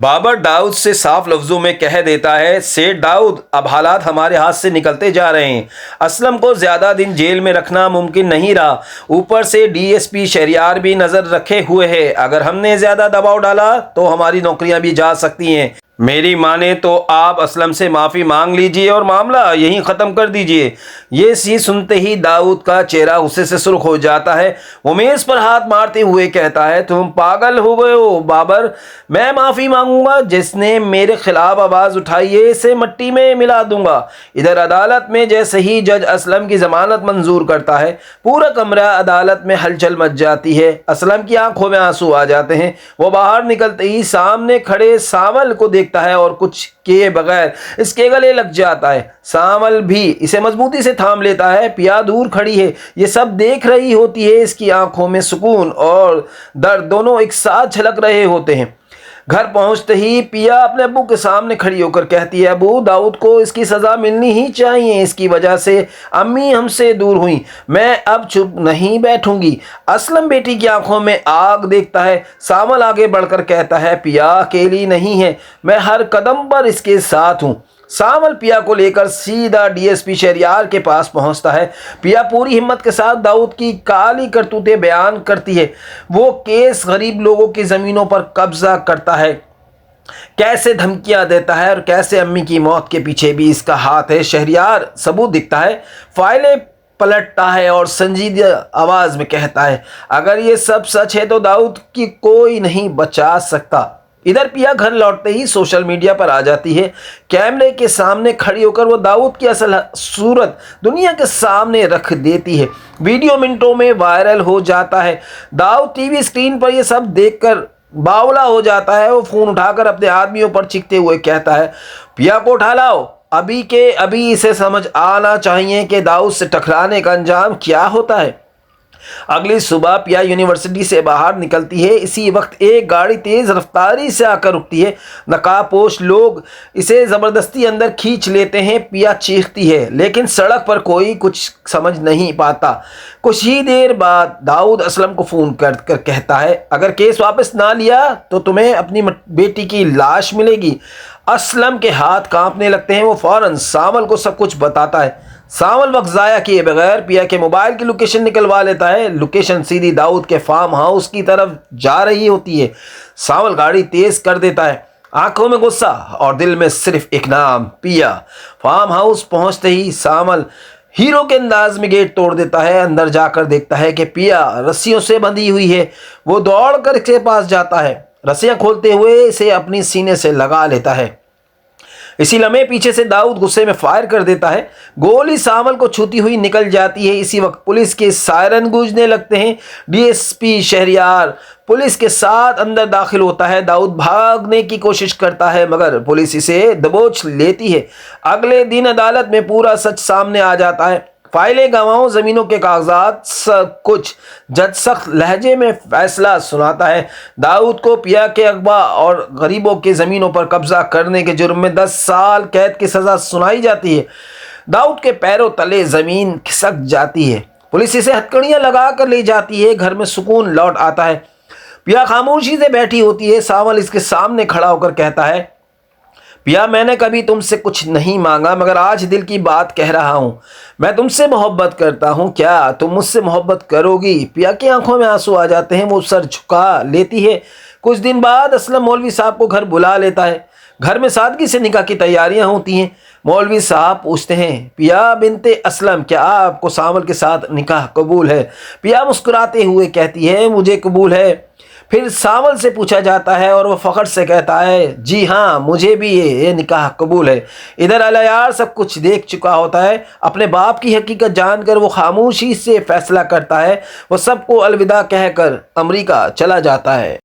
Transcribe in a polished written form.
بابر داؤد سے صاف لفظوں میں کہہ دیتا ہے، سیٹ داؤد اب حالات ہمارے ہاتھ سے نکلتے جا رہے ہیں۔ اسلم کو زیادہ دن جیل میں رکھنا ممکن نہیں رہا، اوپر سے ڈی ایس پی شہریار بھی نظر رکھے ہوئے ہے۔ اگر ہم نے زیادہ دباؤ ڈالا تو ہماری نوکریاں بھی جا سکتی ہیں۔ میری مانے تو آپ اسلم سے معافی مانگ لیجئے اور معاملہ یہیں ختم کر دیجئے۔ یہ سنتے ہی داؤد کا چہرہ غصے سے سرخ ہو جاتا ہے۔ وہ میز پر ہاتھ مارتے ہوئے کہتا ہے، تم پاگل ہو گئے ہو بابر، میں معافی مانگوں گا؟ جس نے میرے خلاف آواز اٹھائی ہے اسے مٹی میں ملا دوں گا۔ ادھر عدالت میں جیسے ہی جج اسلم کی ضمانت منظور کرتا ہے، پورا کمرہ عدالت میں ہلچل مچ جاتی ہے۔ اسلم کی آنکھوں میں آنسو آ جاتے ہیں۔ وہ باہر نکلتے ہی سامنے کھڑے سانول کو دیکھتا ہے اور کچھ کیے بغیر اس کے گلے لگ جاتا ہے۔ سانول بھی اسے مضبوطی سے تھام لیتا ہے۔ پیا دور کھڑی ہے، یہ سب دیکھ رہی ہوتی ہے۔ اس کی آنکھوں میں سکون اور درد دونوں ایک ساتھ جھلک رہے ہوتے ہیں۔ گھر پہنچتے ہی پیا اپنے ابو کے سامنے کھڑی ہو کر کہتی ہے، ابو داؤد کو اس کی سزا ملنی ہی چاہیے، اس کی وجہ سے امی ہم سے دور ہوئیں، میں اب چپ نہیں بیٹھوں گی۔ اسلم بیٹی کی آنکھوں میں آگ دیکھتا ہے۔ سانول آگے بڑھ کر کہتا ہے، پیا اکیلی نہیں ہے، میں ہر قدم پر اس کے ساتھ ہوں۔ سانول پیا کو لے کر سیدھا ڈی ایس پی شہریار کے پاس پہنچتا ہے۔ پیا پوری ہمت کے ساتھ داؤد کی کالی کرتوتیں بیان کرتی ہے۔ وہ کیس غریب لوگوں کی زمینوں پر قبضہ کرتا ہے، کیسے دھمکیاں دیتا ہے اور کیسے امی کی موت کے پیچھے بھی اس کا ہاتھ ہے۔ شہریار ثبوت دکھتا ہے، فائلیں پلٹتا ہے اور سنجیدہ آواز میں کہتا ہے، اگر یہ سب سچ ہے تو داؤد کی کوئی نہیں بچا سکتا۔ ادھر پیا گھر لوٹتے ہی سوشل میڈیا پر آ جاتی ہے۔ کیمرے کے سامنے کھڑی ہو کر وہ داؤد کی اصل صورت دنیا کے سامنے رکھ دیتی ہے۔ ویڈیو منٹوں میں وائرل ہو جاتا ہے۔ داؤد ٹی وی اسکرین پر یہ سب دیکھ کر باولا ہو جاتا ہے۔ وہ فون اٹھا کر اپنے آدمیوں پر چیختے ہوئے کہتا ہے، پیا کو اٹھا لاؤ، ابھی کے ابھی اسے سمجھ آنا چاہیے کہ داؤد سے ٹکرانے کا انجام کیا ہوتا ہے۔ اگلی صبح پیا یونیورسٹی سے باہر نکلتی ہے۔ اسی وقت ایک گاڑی تیز رفتاری سے آ کر رکتی ہے۔ نقاب پوش لوگ اسے زبردستی اندر کھینچ لیتے ہیں۔ پیا چیختی ہے لیکن سڑک پر کوئی کچھ سمجھ نہیں پاتا۔ کچھ ہی دیر بعد داؤد اسلم کو فون کر کہتا ہے، اگر کیس واپس نہ لیا تو تمہیں اپنی بیٹی کی لاش ملے گی۔ اسلم کے ہاتھ کانپنے لگتے ہیں۔ وہ فوراً سانول کو سب کچھ بتاتا ہے۔ سانول وقت ضائع کیے بغیر پیا کے موبائل کی لوکیشن نکلوا لیتا ہے۔ لوکیشن سیدھی داؤد کے فارم ہاؤس کی طرف جا رہی ہوتی ہے۔ سانول گاڑی تیز کر دیتا ہے، آنکھوں میں غصہ اور دل میں صرف ایک نام، پیا۔ فارم ہاؤس پہنچتے ہی سانول ہیرو کے انداز میں گیٹ توڑ دیتا ہے۔ اندر جا کر دیکھتا ہے کہ پیا رسیوں سے بندھی ہوئی ہے۔ وہ دوڑ کر اس کے پاس جاتا ہے، رسیاں کھولتے ہوئے اسے اپنی سینے سے لگا لیتا ہے۔ اسی لمحے پیچھے سے داؤد غصے میں فائر کر دیتا ہے۔ گولی سانول کو چھوتی ہوئی نکل جاتی ہے۔ اسی وقت پولیس کے سائرن گونجنے لگتے ہیں۔ D S P Shahryar police کے ساتھ اندر داخل ہوتا ہے۔ داؤد بھاگنے کی کوشش کرتا ہے مگر پولیس اسے دبوچ لیتی ہے۔ اگلے دن عدالت میں پورا سچ سامنے آ جاتا ہے، فائلیں، گواہوں، زمینوں کے کاغذات، سب کچھ۔ جج سخت لہجے میں فیصلہ سناتا ہے۔ داؤد کو پیا کے اغوا اور غریبوں کی زمینوں پر قبضہ کرنے کے جرم میں 10 سال قید کی سزا سنائی جاتی ہے۔ داؤد کے پیروں تلے زمین کھسک جاتی ہے۔ پولیس اسے ہتھکڑیاں لگا کر لے جاتی ہے۔ گھر میں سکون لوٹ آتا ہے۔ پیا خاموشی سے بیٹھی ہوتی ہے۔ سانول اس کے سامنے کھڑا ہو کر کہتا ہے، پیا میں نے کبھی تم سے کچھ نہیں مانگا مگر آج دل کی بات کہہ رہا ہوں، میں تم سے محبت کرتا ہوں، کیا تم مجھ سے محبت کرو گی؟ پیا کی آنکھوں میں آنسو آ جاتے ہیں۔ وہ سر جھکا لیتی ہے۔ کچھ دن بعد اسلم مولوی صاحب کو گھر بلا لیتا ہے۔ گھر میں سادگی سے نکاح کی تیاریاں ہوتی ہیں۔ مولوی صاحب پوچھتے ہیں، پیا بنت اسلم کیا آپ کو سانول کے ساتھ نکاح قبول ہے؟ پیا مسکراتے ہوئے کہتی ہے، مجھے قبول ہے۔ پھر سانول سے پوچھا جاتا ہے اور وہ فخر سے کہتا ہے، جی ہاں مجھے بھی یہ نکاح قبول ہے۔ ادھر الیار سب کچھ دیکھ چکا ہوتا ہے۔ اپنے باپ کی حقیقت جان کر وہ خاموشی سے فیصلہ کرتا ہے۔ وہ سب کو الوداع کہہ کر امریکہ چلا جاتا ہے۔